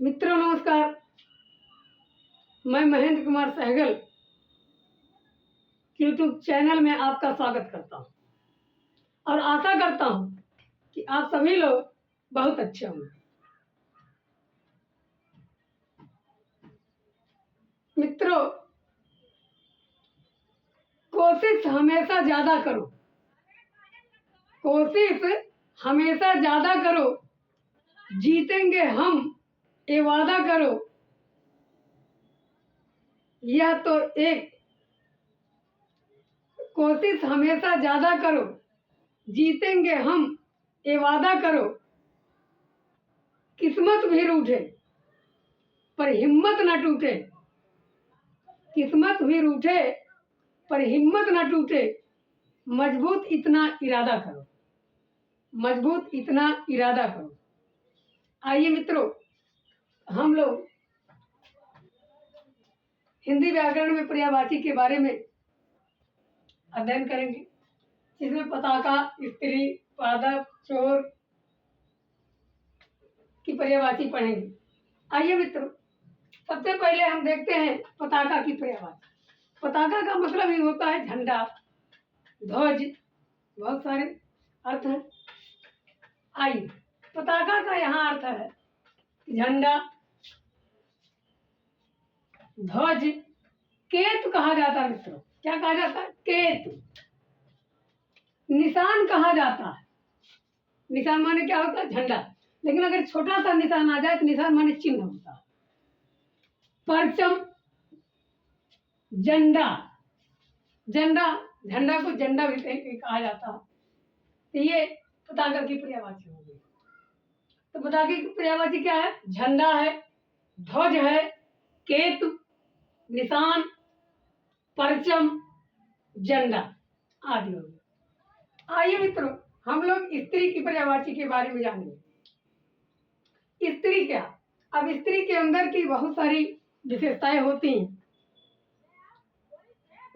मित्रों नमस्कार। मैं महेंद्र कुमार सहगल यूट्यूब चैनल में आपका स्वागत करता हूं और आशा करता हूं कि आप सभी लोग बहुत अच्छे होंगे। मित्रों, कोशिश हमेशा ज्यादा करो, कोशिश हमेशा ज्यादा करो, जीतेंगे हम ये वादा करो। यह तो एक कोशिश हमेशा ज्यादा करो, जीतेंगे हम ये वादा करो। किस्मत भी रूठे पर हिम्मत न टूटे, किस्मत भी रूठे पर हिम्मत न टूटे। मजबूत इतना इरादा करो, मजबूत इतना इरादा करो। आइए मित्रों, हम लोग हिंदी व्याकरण में पर्यायवाची के बारे में अध्ययन करेंगे, जिसमें पताका, स्त्री, पादप, चोर की पर्यायवाची पढ़ेंगे। आइए मित्रों, सबसे पहले हम देखते हैं पताका की पर्यायवाची। पताका का मतलब ही होता है झंडा, ध्वज, बहुत सारे अर्थ हैं। आइए, पताका का यहाँ अर्थ है झंडा, ध्वज, केतु कहा जाता है। मित्रों, क्या कहा जाता है? केतु। निशान कहा जाता है। निशान माने क्या होता है? झंडा। लेकिन अगर छोटा सा निशान आ जाए तो निशान माने चिन्ह होता है। परचम, झंडा, झंडा, झंडा को झंडा भी कहा जाता है। तो ये पताका की पर्यायवाची हो गई। तो पताका की पर्यायवाची क्या है? झंडा है, ध्वज है, केतु, निशान, परचम, झंडा आदि हो गए। आइए मित्रों, हम लोग स्त्री की पर्यायवाची के बारे में जानेंगे। स्त्री क्या? अब स्त्री के अंदर की बहुत सारी विशेषताएं होती हैं।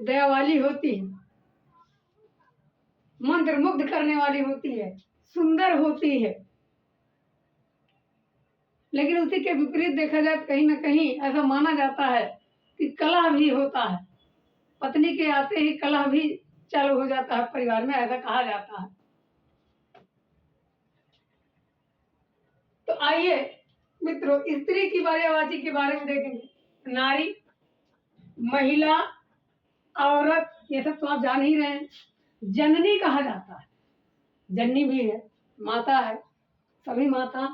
दया वाली होती है, मंत्रमुग्ध करने वाली होती है, सुंदर होती है। लेकिन उसी के विपरीत देखा जाए तो कहीं ना कहीं ऐसा माना जाता है कि कलह भी होता है। पत्नी के आते ही कलह भी चालू हो जाता है परिवार में, ऐसा कहा जाता है। तो आइए मित्रों, स्त्री की पर्यायवाची के बारे में देखेंगे। नारी, महिला, औरत, ये सब तो आप जान ही रहे हैं। जननी कहा जाता है, जननी भी है, माता है। सभी माता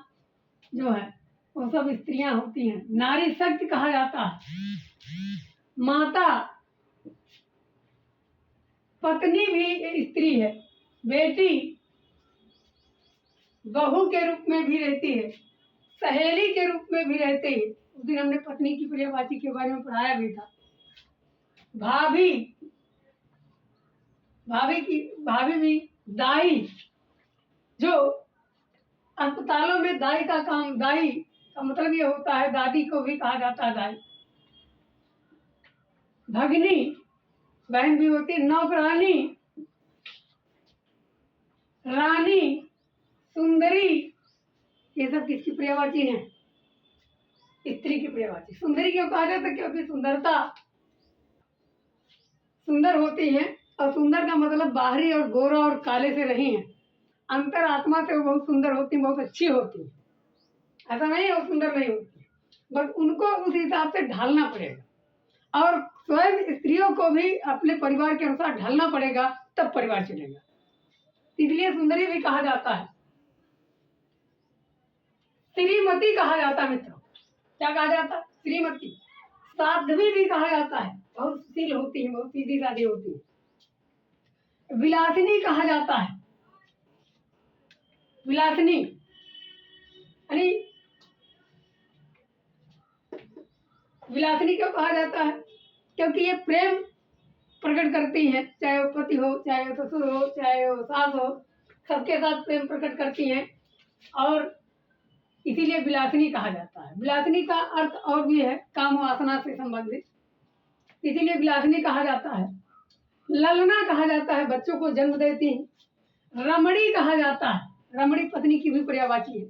जो है वो सब स्त्रियां होती हैं। नारी शक्ति कहा जाता है, माता, पत्नी भी स्त्री है, बेटी, बहू के रूप में भी रहती है, सहेली के रूप में भी रहती है। उस दिन हमने पत्नी की पर्यायवाची के बारे में पढ़ाया भी था। भाभी, भाभी भी, दाई, जो अस्पतालों में दाई का काम, दाई का मतलब ये होता है, दादी को भी कहा जाता है दाई। भगिनी, बहन भी होती है। नौकरानी, रानी, सुंदरी, ये सब किसकी पर्यायवाची है? स्त्री की पर्यायवाची। सुंदरी क्यों कहा जाता है? क्योंकि सुंदरता, सुंदर होती है। और सुंदर का मतलब बाहरी और गोरा और काले से नहीं है, अंतर आत्मा से वो बहुत सुंदर होती, बहुत अच्छी होती है। ऐसा नहीं है वो सुंदर नहीं होती, बस उनको उस हिसाब से ढालना पड़ेगा और स्वयं स्त्रियों को भी अपने परिवार के अनुसार ढालना पड़ेगा, तब परिवार चलेगा। इसलिए सुंदरी भी कहा जाता है। श्रीमती कहा जाता है। मित्रों, क्या कहा जाता है? श्रीमती। साध्वी भी कहा जाता है, बहुत शील होती है, बहुत सीधी सादी होती है। विलासिनी कहा जाता है। विलासिनी यानी, विलासिनी क्यों कहा जाता है? क्योंकि ये प्रेम प्रकट करती हैं, चाहे वो पति हो, चाहे वो ससुर हो, चाहे वो सास हो, सबके साथ प्रेम प्रकट करती हैं और इसीलिए विलासिनी कहा जाता है। विलासिनी का अर्थ और भी है, काम वासना से संबंधित, इसीलिए विलासिनी कहा जाता है। ललना कहा जाता है, बच्चों को जन्म देती है। रमणी कहा जाता है, रमणी पत्नी की भी पर्यायवाची है,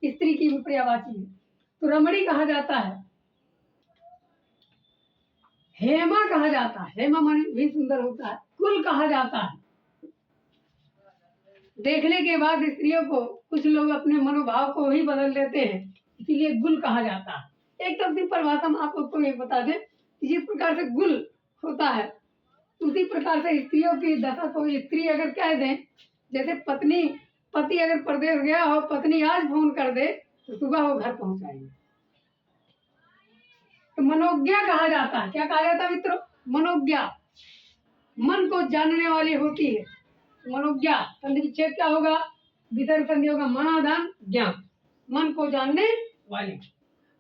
स्त्री की भी पर्यायवाची है। तो रमणी कहा जाता है। हेमा कहा जाता है, हेमा माने भी सुंदर होता है। कुल कहा जाता है। देखने के बाद स्त्रियों को कुछ लोग अपने मनोभाव को ही बदल देते हैं, इसीलिए गुल कहा जाता है। एकदम सिंपल भाषा में आपको ये बता दें कि जिस प्रकार से गुल होता है उसी प्रकार से स्त्रियों की दशा को स्त्री अगर कह दें, जैसे पति अगर परदेश गया हो, पत्नी आज फोन कर दे तो सुबह वो घर पहुंचाएंगे। तो मनोज्ञा कहा जाता है। क्या कहा जाता है मित्रों? मनोज्ञा, मन को जानने वाली होती है मनोज्ञा। संधि विच्छेद क्या होगा? विसर्ग संधि होगा मनाधान ज्ञान, मन को जानने वाली।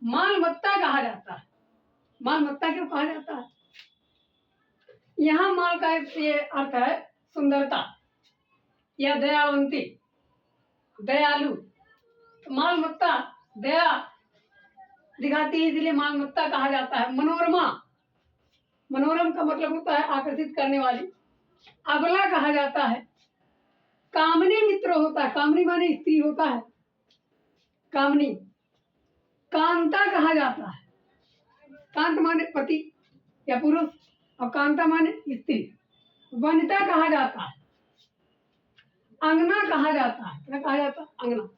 मालमत्ता कहा जाता है। मालमत्ता क्यों कहा जाता है? यहाँ माल का ये अर्थ है सुंदरता या दयावंती, दयालु। तो मालमत्ता दया दिखाती है, इसलिए मालमत्ता कहा जाता है। मनोरमा, मनोरम का मतलब होता है आकर्षित करने वाली। अबला कहा जाता है। कामनी मित्र होता है, कामनी माने स्त्री होता है, कामनी। कांता कहा जाता है। कांत माने पति या पुरुष और कांता माने स्त्री। वनिता कहा जाता है। अंगना कहा जाता है। क्या कहा जाता है? अंगना।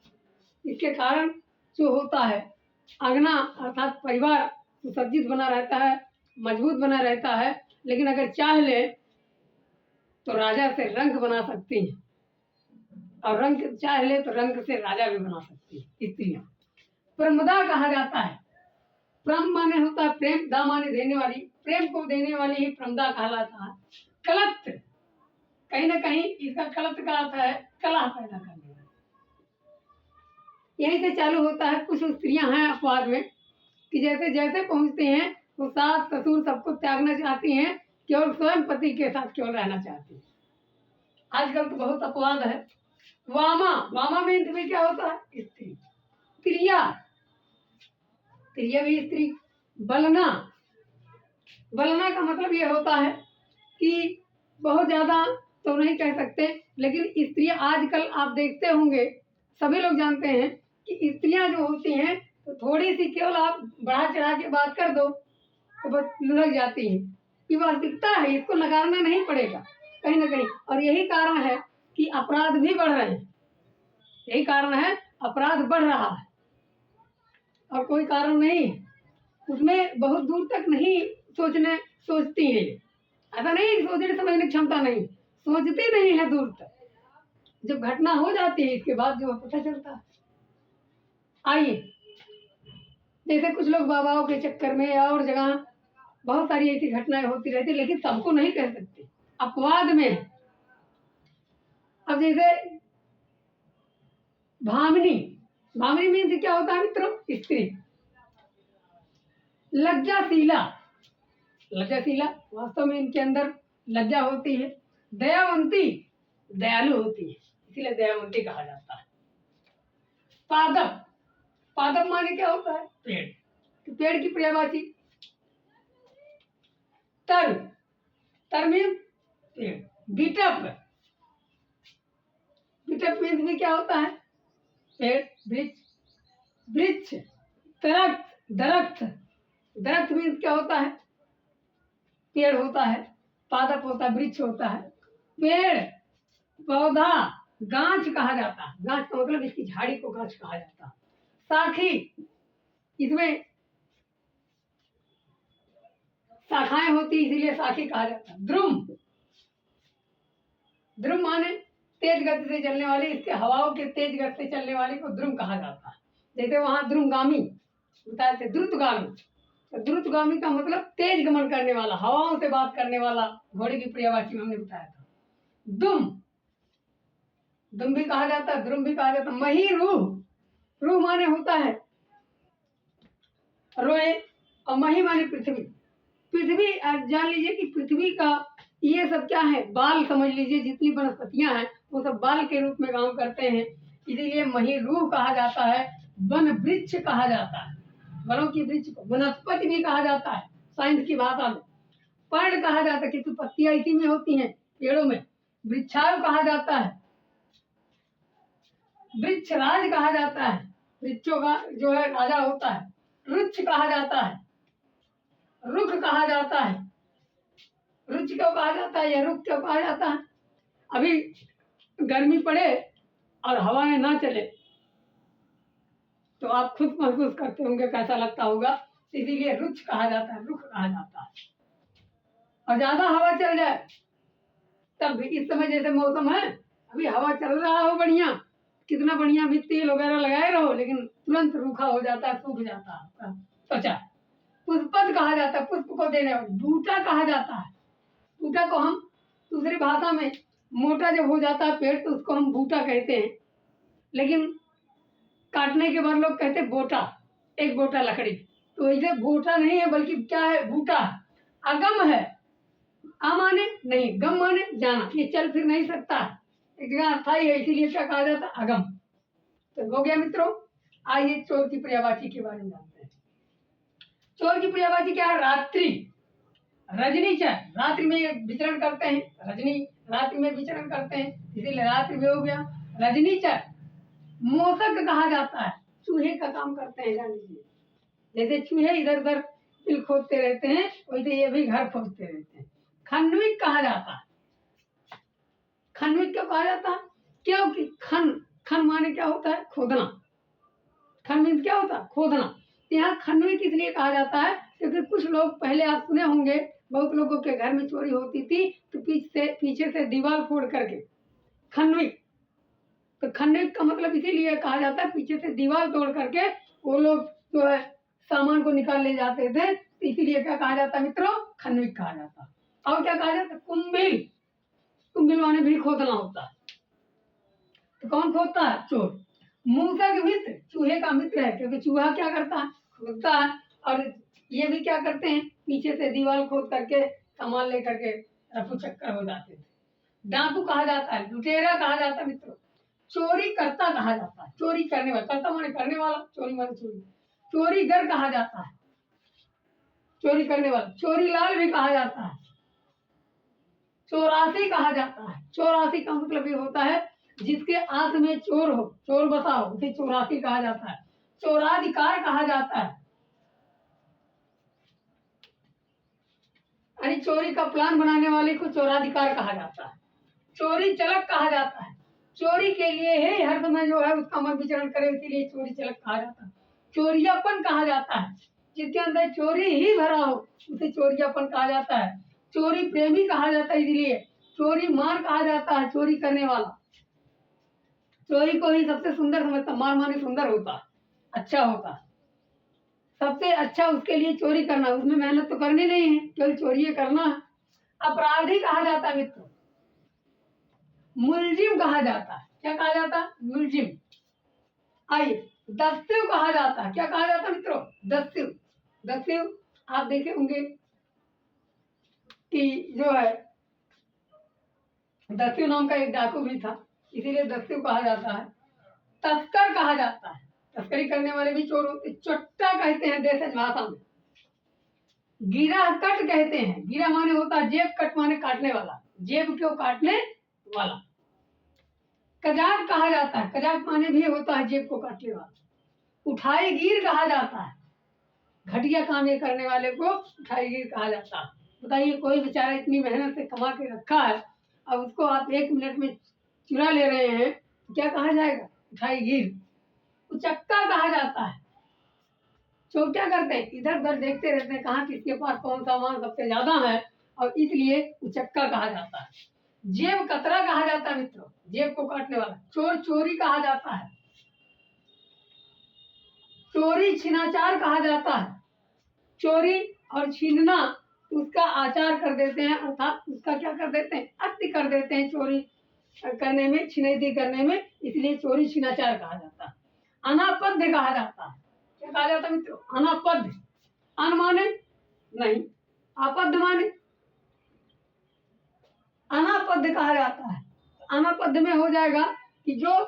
इसके कारण जो होता है अंगना अर्थात परिवार सुसज्जित बना रहता है, मजबूत बना रहता है। लेकिन अगर चाह ले तो राजा से रंक बना सकती है, और रंक चाह ले तो रंक से राजा भी बना सकती है स्त्रियां। प्रमदा कहा जाता है। प्रम माने होता है प्रेम, दा माने देने वाली, प्रेम को देने वाली ही प्रमदा कहलाता है। कलत्र, कहीं ना कहीं इसका कलत्र का अर्थ है कलह पैदा करने वाला। यहीं से चालू होता है। कुछ स्त्रियां हैं अपवाद में कि जैसे जैसे पहुंचते हैं वो सास ससुर सबको त्यागना चाहती हैं, केवल स्वयं पति के साथ केवल रहना चाहती हैं। आजकल तो बहुत अपवाद है। वामा, वामा में क्या होता है? स्त्री। त्रिया, त्रिया भी स्त्री। बलना, बलना का मतलब ये होता है कि बहुत ज्यादा तो नहीं कह सकते, लेकिन स्त्रियां आजकल आप देखते होंगे, सभी लोग जानते हैं कि स्त्रियां जो होती हैं तो थोड़ी सी केवल आप बढ़ा चढ़ा के बात कर दो तो बस लग जाती हैं। ये वास्तविकता है, इसको नकारना नहीं पड़ेगा कहीं ना कहीं। और यही कारण है कि अपराध भी बढ़ रहे हैं। यही कारण है अपराध बढ़ रहा है और कोई कारण नहीं। उसमें बहुत दूर तक नहीं सोचती है। ऐसा नहीं सोचने समझने की क्षमता नहीं, सोचती नहीं है दूर तक। जब घटना हो जाती है इसके बाद जो पता चलता है। आइए, जैसे कुछ लोग बाबाओं के चक्कर में या और जगह बहुत सारी ऐसी घटनाएं होती रहती, लेकिन सबको नहीं कह सकते, अपवाद में। अब जैसे भामिनी, भामिनी मीन्स क्या होता है मित्रों? स्त्री। लज्जाशीला, लज्जाशीला वास्तव में इनके अंदर लज्जा होती है। दयावंती, दयालु होती है, इसीलिए दयावंती कहा जाता है। पादप, पादप माने क्या होता है? पेड़। तो पेड़ की पर्यायवाची। तर, तर मीन्स पेड़। बिटप, बिटप मीन्स भी क्या होता है? पेड़, वृक्ष। वृक्ष, दरख्त, दरख्त, दरख्त मीन्स क्या होता है? पेड़ होता है। पादप होता है, वृक्ष होता है। पेड़, पौधा, गांच कहा जाता है। गांच का मतलब इसकी झाड़ी को गांच कहा जाता है। साखी, इसमें शाखाएं होती इसीलिए साखी कहा जाता है। द्रुम, द्रुम माने तेज गति से चलने वाली, इसके हवाओं के तेज गति से चलने वाले को द्रुम कहा जाता है। जैसे वहां द्रुमगामी बताए थे, द्रुतगामी। तो द्रुतगामी का मतलब तेज गमन करने वाला, हवाओं से बात करने वाला, घोड़े की पर्यायवाची में हमने बताया था। दुम, दुम भी कहा जाता है, द्रुम भी कहा जाता है। मही रूह, रूह माने होता है रोए, और मही माने पृथ्वी। पृथ्वी जान लीजिए कि पृथ्वी का ये सब क्या है? बाल समझ लीजिए, जितनी वनस्पतियां हैं वो सब बाल के रूप में काम करते हैं, इसीलिए मही रूह कहा जाता है। वन वृक्ष कहा जाता है, वनों की वृक्ष को वनस्पति भी कहा जाता है साइंस की भाषा में। पर्ण कहा जाता है क्योंकि पत्तियां इसी में होती हैं पेड़ों में। वृक्षायु कहा जाता है, वृक्षराज कहा जाता है, वृक्षों का जो है राजा होता है, रुक्ष कहा जाता है, रुख कहा जाता है। रुच क्यों कहा जाता है या रुख क्यों कहा जाता है? अभी गर्मी पड़े और हवाएं ना चले तो आप खुद महसूस करते होंगे कैसा लगता होगा, इसीलिए रुच कहा जाता है, रुख कहा जाता है। और ज्यादा हवा चल जाए तब भी, इस समय जैसे मौसम है, अभी हवा चल रहा हो बढ़िया, कितना बढ़िया भी तेल वगैरह लगाए रहो, लेकिन तुरंत रूखा हो जाता है, सूख जाता है आपका त्वचा। पुष्पद कहा जाता है, पुष्प को देने वाला। बूटा कहा जाता है, बूटा को हम दूसरी भाषा में, मोटा जब हो जाता है पेड़ तो उसको हम बूटा कहते हैं, लेकिन काटने के बाद लोग कहते हैं बोटा, एक बोटा लकड़ी। तो इसे बोटा नहीं है बल्कि क्या है, बूटा। अगम है, आ माने नहीं, गम माने जाना, ये चल फिर नहीं सकता, एक जगह अस्थायी है, इसीलिए क्या कहा जाता है, अगम। तो हो गया मित्रों। आइए चोर की पर्यायवाची के बारे में जानते हैं। चोर की पर्यायवाची क्या है? रात्रि, रजनीचर, रात्रि में विचरण करते हैं, रजनी रात्रि में विचरण करते हैं, इसीलिए रात्रि भी हो गया। रजनीचर। मोसक कहा जाता है, चूहे का काम करते हैं, जान लीजिए। जैसे चूहे इधर उधर बिल खोदते रहते हैं, वैसे ये भी घर खोदते रहते हैं। खंडविक कहा जाता है। खंडविक क्यों कहा जाता है? क्योंकि खन, खन माने क्या होता है, खोदना। खन मीन्स क्या होता है, खोदना। यहाँ खंडविक इसलिए कहा जाता है क्योंकि कुछ लोग, पहले आप सुने होंगे, बहुत लोगों के घर में चोरी होती थी तो पीछे से दीवार फोड़ करके, खंडविक। तो खंडविक का मतलब इसीलिए कहा जाता है, पीछे से दीवार तोड़ करके वो लोग जो है सामान को निकाल ले जाते थे, तो इसीलिए क्या कहा जाता है मित्रों, खंडविक कहा जाता है। और क्या कहा जाता है, कुंभिल। कुंभिल माने भी खोदना होता है। तो कौन खोदता है, चोर। मूसक मित्र, चूहे का मित्र है, क्योंकि चूहा क्या करता है, खोदता है, और ये भी क्या करते हैं, पीछे से दीवार खोद करके सामान लेकर के रफू चक्कर हो जाते थे। डाकू कहा जाता है, लुटेरा कहा जाता है मित्रों। चोरी करता कहा जाता है, चोरी करने वाला, करता माने करने वाला, चोरी माने चोरी। चोरीगर कहा जाता है, चोरी करने वाला। चोरीलाल भी कहा जाता है। चौरासी कहा जाता है, चौरासी का मतलब ये होता है जिसके आंख में चोर हो, चोर बसा हो, उसे चौरासी कहा जाता है। चौराधिकार कहा जाता है, यानी चोरी का प्लान बनाने वाले को चौराधिकार कहा जाता है। चोरी चलक कहा जाता है, चोरी के लिए ही हर समय जो है उसका मन विचरण करे, इसीलिए चोरी चलक कहा जाता है। चोरियापन कहा जाता है, जिसके अंदर चोरी ही भरा हो उसे चोरियापन कहा जाता है। चोरी प्रेमी कहा जाता है, इसलिए चोरी मार कहा जाता है, चोरी करने वाला चोरी को ही सबसे सुंदर समझता, मार माने सुंदर होता, अच्छा होता, सबसे अच्छा उसके लिए चोरी करना, उसमें मेहनत तो करनी नहीं है, केवल चोरी करना है। अपराधी कहा जाता है मित्रों। मुलजिम कहा जाता है, क्या कहा जाता है, मुलजिम। आइए, दस्यु कहा जाता है, क्या कहा जाता है मित्रों, दस्यु। दस्यु आप देखे होंगे कि जो है दस्यु नाम का एक डाकू भी था, इसीलिए दस्यु कहा जाता है। तस्कर कहा जाता है, तस्करी करने वाले भी चोर होते। चट्टा कहते हैं देशज भाषा में। गिरा कट कहते हैं, गिरा माने होता है जेब, कट माने काटने वाला, जेब को काटने वाला। कजाक कहा जाता है, कजाक माने भी होता है जेब को काटने वाला। उठाईगीर कहा जाता है, घटिया काम ये करने वाले को उठाईगीर कहा जाता है। बताइए, कोई बेचारा इतनी मेहनत से कमा के रखा है, अब उसको आप 1 मिनट में चुरा ले रहे हैं, तो क्या कहा जाएगा, उठाईगीर। उचक्का कहा जाता है, चोर क्या करते हैं, इधर उधर देखते रहते हैं कहाँ किसके पास कौन सा सामान सबसे ज्यादा है, और इसलिए उचक्का कहा जाता है। जेब कतरा कहा जाता है मित्रों, जेब को काटने वाला। चोर चोरी कहा जाता है। चोरी छिनाचार कहा जाता है, चोरी और छीनना उसका आचार कर देते हैं, अर्थात उसका क्या कर देते हैं, अति कर देते हैं चोरी करने में, छिनैती करने में, इसलिए चोरी छिनाचार कहा जाता है। अनापद्य कहा जाता है, क्या कहा जाता है मित्रों, अनापद्य। अन माने नहीं, आपद्य माने, अनापद्य कहा जाता है। अनापद्य में हो जाएगा कि जो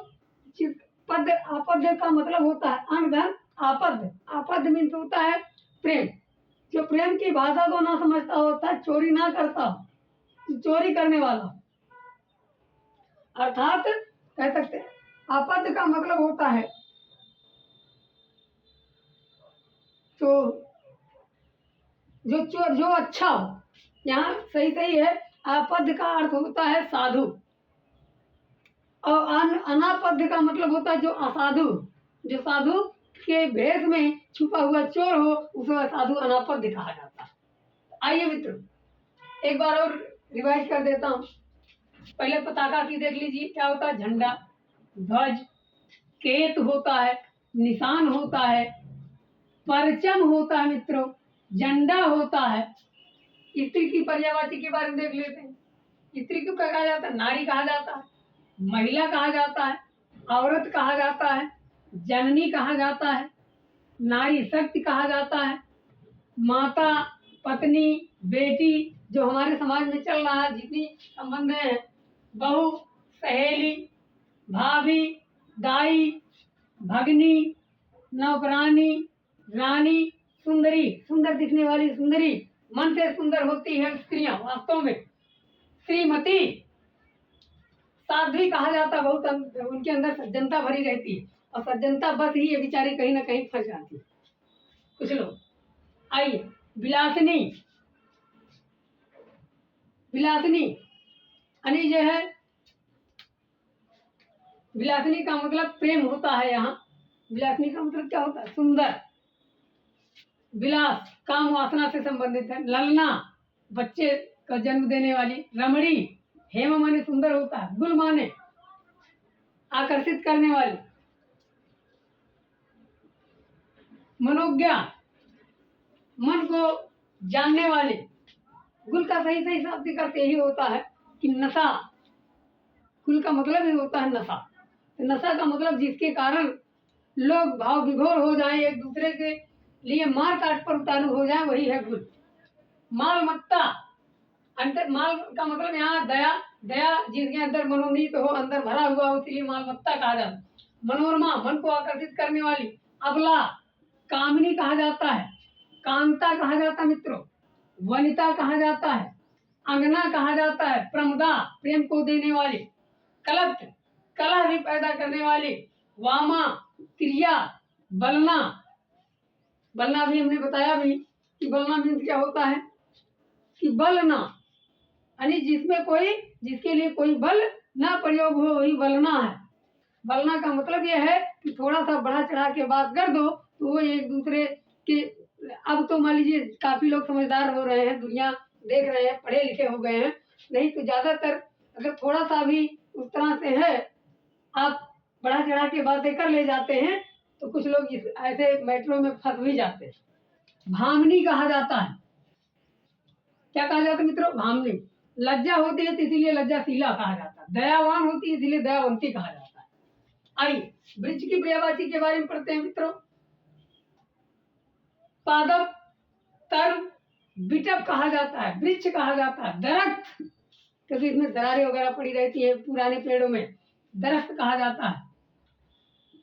पद्य, आपद्य का मतलब होता है अनधन, आपद्य। आपद्य मीन्स होता है प्रेम, जो प्रेम की भाषा को ना समझता होता है, चोरी ना करता, चोरी करने वाला, अर्थात कह सकते हैं आपद्य का मतलब होता है तो जो चोर जो अच्छा हो, यहाँ सही सही है। आपद का अर्थ होता है साधु, और अनापद का मतलब होता है जो असाधु, जो साधु के भेष में छुपा हुआ चोर हो उसे साधु अनापद कहा जाता है। आइए मित्रों, एक बार और रिवाइज कर देता हूँ। पहले पताका की देख लीजिए, क्या होता है? झंडा, ध्वज, केत होता है, निशान होता है, परचम होता है मित्रों, झंडा होता है। स्त्री की पर्यायवाची के बारे में देख लेते हैं। स्त्री को क्या कहा जाता है? नारी कहा जाता है, महिला कहा जाता है, औरत कहा जाता है, जननी कहा जाता है, नारी शक्ति कहा जाता है, माता, पत्नी, बेटी, जो हमारे समाज में चल रहा है जितनी संबंध हैं, बहू, सहेली, भाभी, दाई, भगनी, नौकरानी, रानी, सुंदरी, सुंदर दिखने वाली सुंदरी, मन से सुंदर होती है स्त्रियां वास्तव में, श्रीमती, साध्वी कहा जाता है। बहुत उनके अंदर सज्जनता भरी रहती है, और सज्जनता बस ही ये बेचारी कहीं ना कहीं फंस जाती है कुछ लोग। आइए, विलासिनी, विलासिनी यानी जो है, विलासिनी का मतलब प्रेम होता है। यहाँ विलासिनी का मतलब क्या होता है? सुंदर। विलास काम वासना से संबंधित है। ललना बच्चे का जन्म देने वाली। रमणी, हेम माने सुंदर होता है, गुल माने आकर्षित करने वाली। मनोज्ञा, मन को जानने वाले। गुल का सही सही शाब्दिक अर्थ यही होता है कि नशा, गुल का मतलब ही होता है नशा। नशा का मतलब जिसके कारण लोग भाव विभोर हो जाएं, एक दूसरे के लिए मार काट पर उतारू हो जाए, वही है गुल। मालमत्ता, अंतर माल का मतलब यहाँ दया, दया जिसके अंदर मनोनीत हो, अंदर भरा हुआ हो, इसलिए मालमत्ता कहा जाता है। मनोरमा, मन को आकर्षित करने वाली। अबला, कामिनी कहा जाता है, कांता कहा जाता है मित्रों, वनिता कहा जाता है, अंगना कहा जाता है, प्रमदा, प्रेम को देने वाली। कलत्र, कलह भी पैदा करने वाली। वामा, क्रिया। बलना, बलना भी हमने बताया भी कि बलना मीन्स क्या होता है कि बलना यानी जिसमें कोई, जिसके लिए कोई बल ना प्रयोग हो, वही बलना है। बलना का मतलब यह है कि थोड़ा सा बढ़ा चढ़ा के बात कर दो तो वो एक दूसरे के, अब तो मान लीजिए काफी लोग समझदार हो रहे हैं, दुनिया देख रहे हैं, पढ़े लिखे हो गए हैं, नहीं तो ज्यादातर अगर थोड़ा सा भी उस तरह से है, आप बढ़ा चढ़ा के बातें कर ले जाते हैं तो कुछ लोग इस ऐसे मैटरों में फंस भी जाते हैं। भामनी कहा जाता है, क्या कहा जाता है मित्रों? भामनी। लज्जा होती है तो इसीलिए लज्जाशीला कहा जाता है। दयावान होती है इसीलिए दयावंती कहा जाता है। आइए, वृक्ष की पर्यायवाची के बारे में पढ़ते हैं मित्रों। पादप, तर, बिटप कहा जाता है, वृक्ष कहा जाता है। दरख्त, क्योंकि इसमें दरारें वगैरह पड़ी रहती है पुराने पेड़ों में, दरख्त कहा जाता है।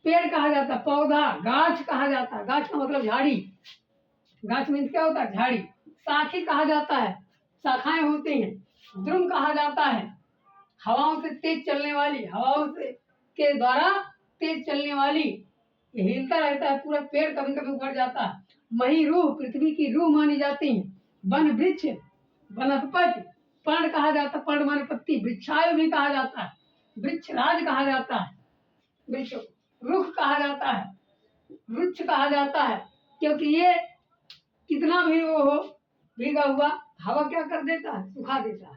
पेड़ कहा जाता है। पौधा, गाछ कहा जाता है, गाछ का मतलब झाड़ी, गाछ मीन्स क्या होता है? झाड़ी। शाखी कहा जाता है, शाखाएं होती हैं। द्रुम कहा जाता है, हवाओं से तेज चलने वाली, हवाओं से के द्वारा तेज चलने वाली, ये हिलता रहता है पूरा पेड़, कभी कभी उखड़ जाता है। मही, रूह, पृथ्वी की रूह मानी जाती है। वन, वृक्ष, वनस्पति। पर्ण कहा जाता है, पर्ण माने पत्ती। वृक्षायु भी कहा जाता है, वृक्ष राज कहा जाता है, वृक्ष। रुख कहा जाता है, वृक्ष कहा जाता है, क्योंकि ये कितना भी वो हो भीगा हुआ, हवा क्या कर देता है? सुखा देता है।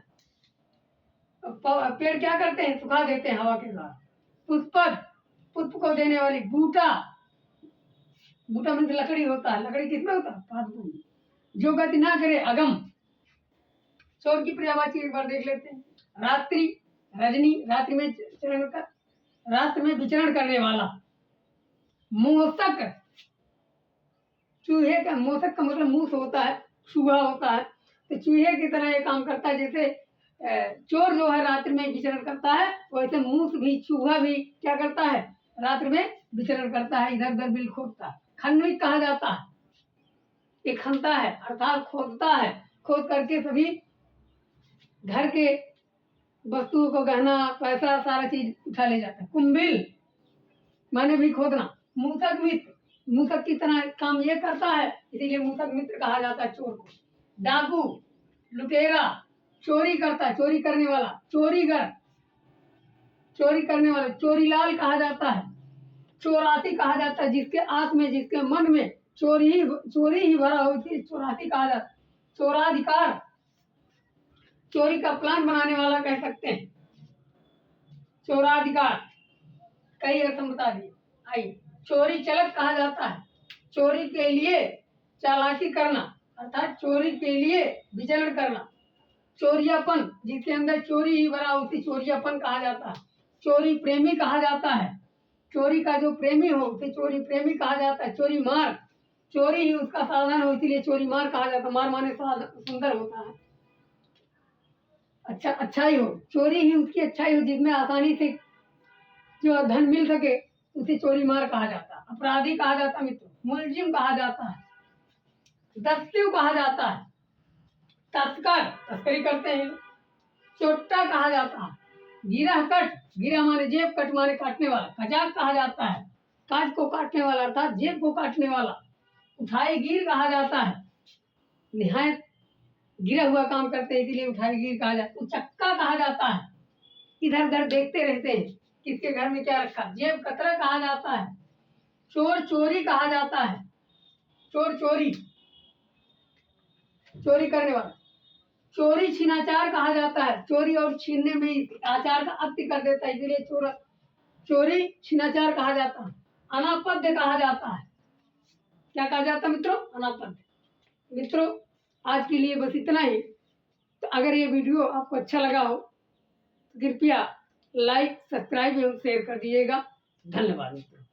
पेड़ क्या करते हैं? सुखा देते हैं हवा के द्वारा। पुष्पक, पुष्प को देने वाली। बूटा, बूटा मीन्स लकड़ी होता है, लकड़ी किसमें होता है? पादपों में। जो गति ना करे, अगम। चोर की पर्यायवाची एक बार देख लेते हैं। रात्रि, रजनी, रात्रि में चरण कर, रात्र में विचरण करने वाला। मूसक, चूहे का, मूसक का मतलब मूस होता है, चूहा होता है, तो चूहे की तरह ये काम करता है। जैसे चोर जो है रात्रि में विचरण करता है, वैसे मूस भी, चूहा भी क्या करता है? रात्रि में विचरण करता है, इधर उधर बिल खोदता है। खनविक कहा जाता है, ये खनता है अर्थात खोदता है, खोद करके सभी घर के वस्तुओं को, गहना, पैसा, सारा चीज उठा ले जाता है। कुंभिल माने भी खोदना। मूसक मित्र, मूसक की तरह काम ये करता है, इसीलिए मूसक मित्र कहा जाता है चोर को। डाकू, लुटेरा, चोरी करता है, चोरी करने वाला, चोरीगर, चोरी करने वाला, चोरीलाल कहा जाता है। चौरासी कहा जाता है जिसके आंख में, जिसके मन में चोरी ही भरा होती है, चौरासी कहा जाता है। चोराधिकार, चोरी का प्लान बनाने वाला कह सकते हैं। चोराधिकार, कई अर्थ बता दिए। आइए, चोरी चलक कहा जाता है, चोरी के लिए चालाकी करना, अर्थात चोरी के लिए विचरण करना। चोरियापन, जिसके अंदर चोरी ही भरा उसे चोरियापन कहा जाता है। चोरी प्रेमी कहा जाता है, चोरी का जो प्रेमी हो उसे चोरी प्रेमी कहा जाता है। चोरी मार, चोरी ही उसका साधन हो इसलिए चोरी मार कहा जाता है। मार माने सुंदर होता है, अच्छा अच्छाई हो, चोरी ही उसकी अच्छाई हो जिसमें आसानी से जो धन मिल सके उसे चोरी मार कहा जाता है। अपराधी कहा जाता है मित्रों, मुलजिम कहा जाता है, दस्यु कहा जाता है, तस्कर, तस्करी करते हैं। चोट्टा कहा जाता है, गिरह कट, गिरह माने जेब, कट माने काटने वाला। कजाक कहा जाता है, काज को काटने वाला अर्थात जेब को काटने वाला। उठाई गिर कहा जाता है, निहायत गिरा हुआ काम करते हैं इसलिए उठाई गिर कहा जाता है। उचक्का कहा जाता है, इधर उधर देखते रहते हैं किसके घर में क्या रखा। जेब कतरा कहा जाता है। चोर चोरी कहा जाता है, चोर चोरी, चोरी करने वाला। चोरी छीनाचार कहा जाता है, चोरी और छीनने में आचार का अति कर देता है इसलिए चोरी छीनाचार कहा जाता है। अनापद्य कहा जाता है, क्या कहा जाता है मित्रों? अनापद्य। मित्रों, आज के लिए बस इतना ही। तो अगर ये वीडियो आपको अच्छा लगा हो तो कृपया लाइक, सब्सक्राइब एवं शेयर कर दीजिएगा। धन्यवाद मित्रों।